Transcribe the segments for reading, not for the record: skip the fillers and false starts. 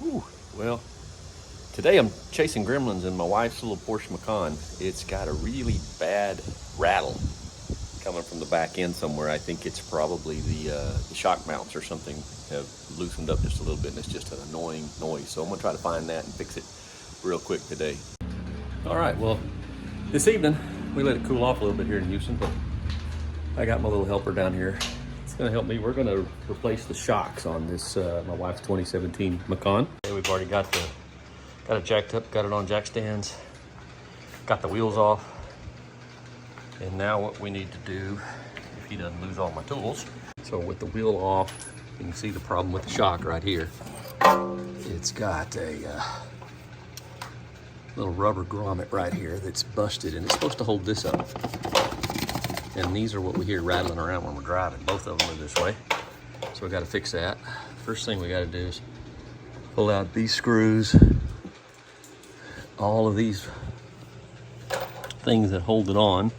Whew. Well, today I'm chasing gremlins in my wife's little Porsche Macan. It's got a really bad rattle coming from the back end somewhere. I think it's probably the shock mounts or something have loosened up just a little bit, and it's just an annoying noise. So I'm gonna try to find that and fix it real quick today. All right, well, this evening we let it cool off a little bit here in Houston, but I got my little helper down here. It's gonna help me. We're gonna replace the shocks on this my wife's 2017 Macan. We've already got it jacked up, got it on jack stands, got the wheels off, and now what we need to do, if he doesn't lose all my tools. So with the wheel off, you can see the problem with the shock right here. It's got a little rubber grommet right here that's busted, and it's supposed to hold this up. And these are what we hear rattling around when we're driving. Both of them are this way. So we got to fix that. First thing we got to do is pull out these screws, all of these things that hold it on.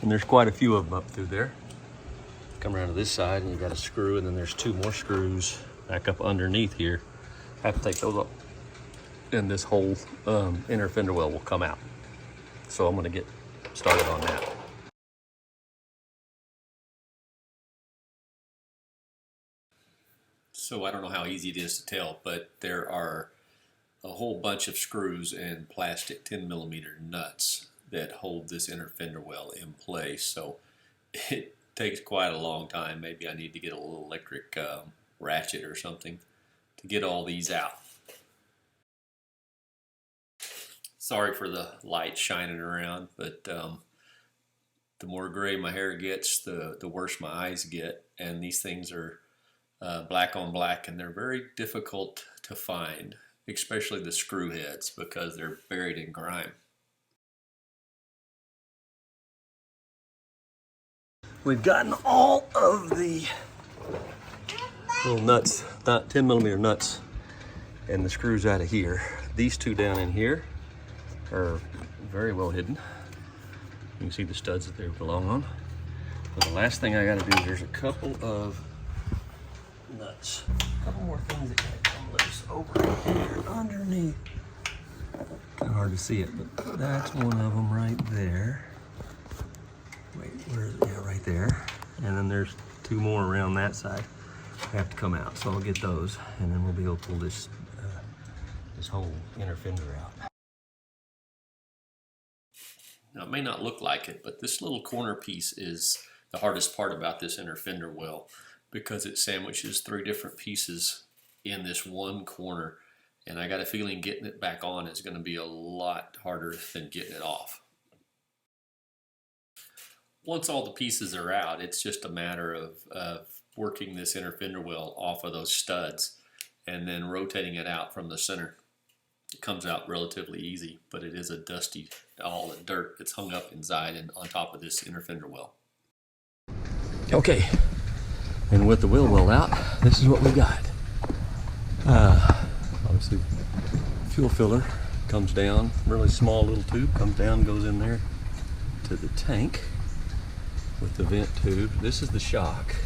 And there's quite a few of them up through there. Come around to this side and you got a screw, and then there's two more screws back up underneath here. Have to take those up, and this whole inner fender well will come out. So I'm gonna get started on that. So I don't know how easy it is to tell, but there are a whole bunch of screws and plastic 10mm nuts that hold this inner fender well in place. So it takes quite a long time. Maybe I need to get a little electric ratchet or something to get all these out. Sorry for the light shining around, but the more gray my hair gets, the worse my eyes get. And these things are black on black, and they're very difficult to find, especially the screw heads, because they're buried in grime. We've gotten all of the little nuts, 10mm nuts, and the screws out of here. These two down in here are very well hidden. You can see the studs that they belong on. But the last thing I got to do is there's a couple of nuts, a couple more things that gotta come loose over here underneath. Kind of hard to see it, but that's one of them right there. Wait, where is it? Yeah, right there. And then there's two more around that side that have to come out. So I'll get those, and then we'll be able to pull this whole inner fender out. Now, it may not look like it, but this little corner piece is the hardest part about this inner fender well, because it sandwiches three different pieces in this one corner. And I got a feeling getting it back on is going to be a lot harder than getting it off. Once all the pieces are out, it's just a matter of working this inner fender well off of those studs and then rotating it out from the center. It comes out relatively easy, but it is a dusty, all the dirt that's hung up inside and on top of this inner fender well. Okay, and with the wheel well out, this is what we got. Obviously, fuel filler comes down, really small little tube, comes down, goes in there to the tank with the vent tube. This is the shock.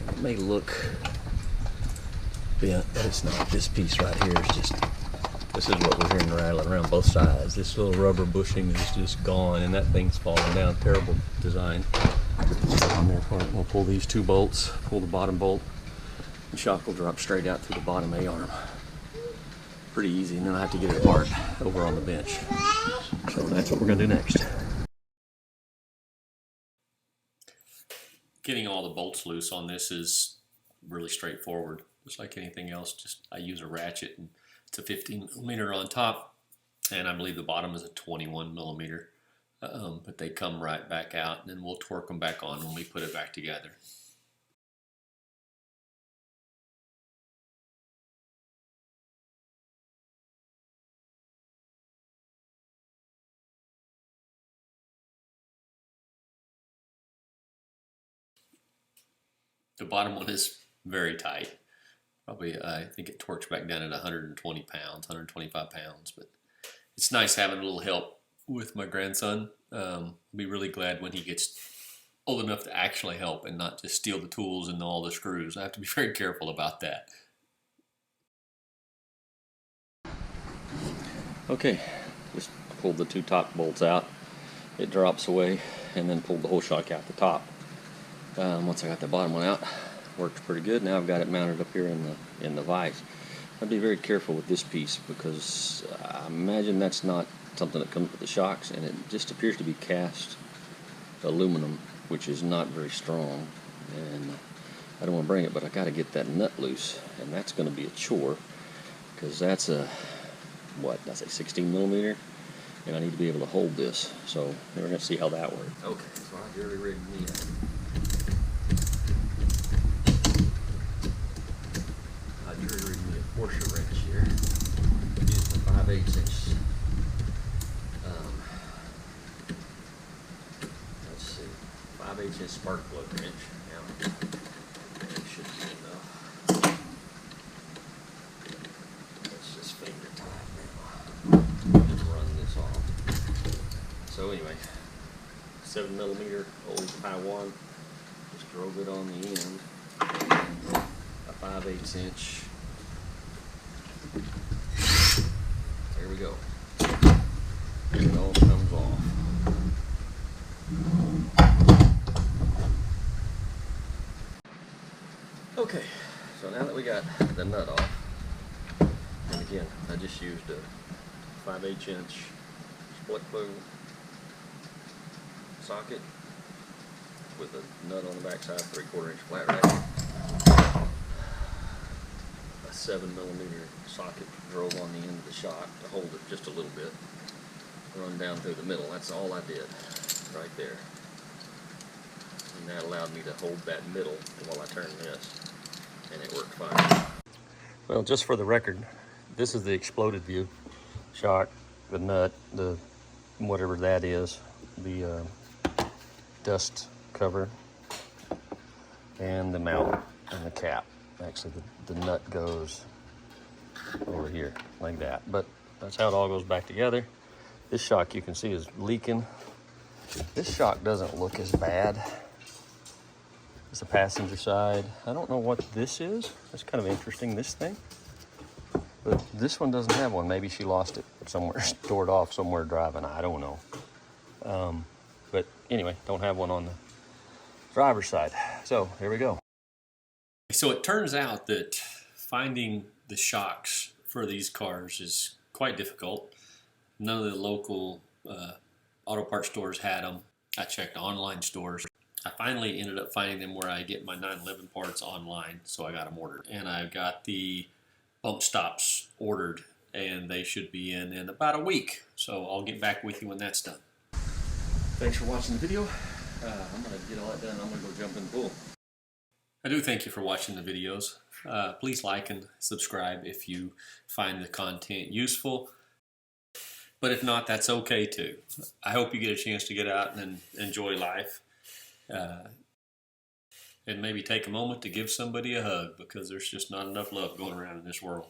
It may look bent, but it's not. This piece right here is just, this is what we're hearing rattling around both sides. This little rubber bushing is just gone, and that thing's falling down. Terrible design. On there for it. We'll pull these two bolts, pull the bottom bolt. The shock will drop straight out through the bottom A-arm. Pretty easy, and then I have to get it apart over on the bench. So that's what we're gonna do next. Getting all the bolts loose on this is really straightforward. Just like anything else, just I use a ratchet, and it's a 15mm on top, and I believe the bottom is a 21mm. But they come right back out, and then we'll torque them back on when we put it back together. The bottom one is very tight. Probably, I think it torques back down at 120 pounds, 125 pounds. But it's nice having a little help with my grandson. I'll be really glad when he gets old enough to actually help and not just steal the tools and all the screws. I have to be very careful about that. Okay, just pulled the two top bolts out. It drops away, and then pulled the whole shock out the top. Once I got the bottom one out, worked pretty good. Now I've got it mounted up here in the vise. I'd be very careful with this piece because I imagine that's not something that comes with the shocks, and it just appears to be cast aluminum, which is not very strong. And I don't want to bring it, but I got to get that nut loose, and that's going to be a chore because that's a, what, I say 16 millimeter, and I need to be able to hold this. So we're going to see how that works. Okay, so I jury rigged me up. I jury rigged me a Porsche wrench here. Using a 5/8 inch. Let's see, 5/8 inch spark plug wrench. Now, that should be enough. Let's just finger tie now. Just run this off. So anyway, 7 millimeter old Taiwan. Just drove it on the end. A 5/8 inch. There we go. It all comes off. Okay, so now that we got the nut off, and again, I just used a 5/8 inch split plug socket with a nut on the backside, 3/4 inch flat rack, a 7 millimeter socket drove on the end of the shock to hold it just a little bit, run down through the middle. That's all I did right there. And that allowed me to hold that middle while I turned this, and it worked fine. Well, just for the record, this is the exploded view. Shock, the nut, the whatever that is, the dust cover, and the mount and the cap. Actually, the nut goes over here like that, but that's how it all goes back together. This shock you can see is leaking. This shock doesn't look as bad. It's the passenger side. I don't know what this is. It's kind of interesting, this thing. But this one doesn't have one. Maybe she lost it somewhere, stored off somewhere driving. I don't know. But anyway, don't have one on the driver's side. So here we go. So it turns out that finding the shocks for these cars is quite difficult. None of the local auto parts stores had them. I checked online stores. I finally ended up finding them where I get my 911 parts online, so I got them ordered. And I got the bump stops ordered, and they should be in about a week. So I'll get back with you when that's done. Thanks for watching the video. I'm going to get all that done. I'm going to go jump in the pool. I do thank you for watching the videos. Please like and subscribe if you find the content useful. But if not, that's okay too. I hope you get a chance to get out and enjoy life. And maybe take a moment to give somebody a hug, because there's just not enough love going around in this world.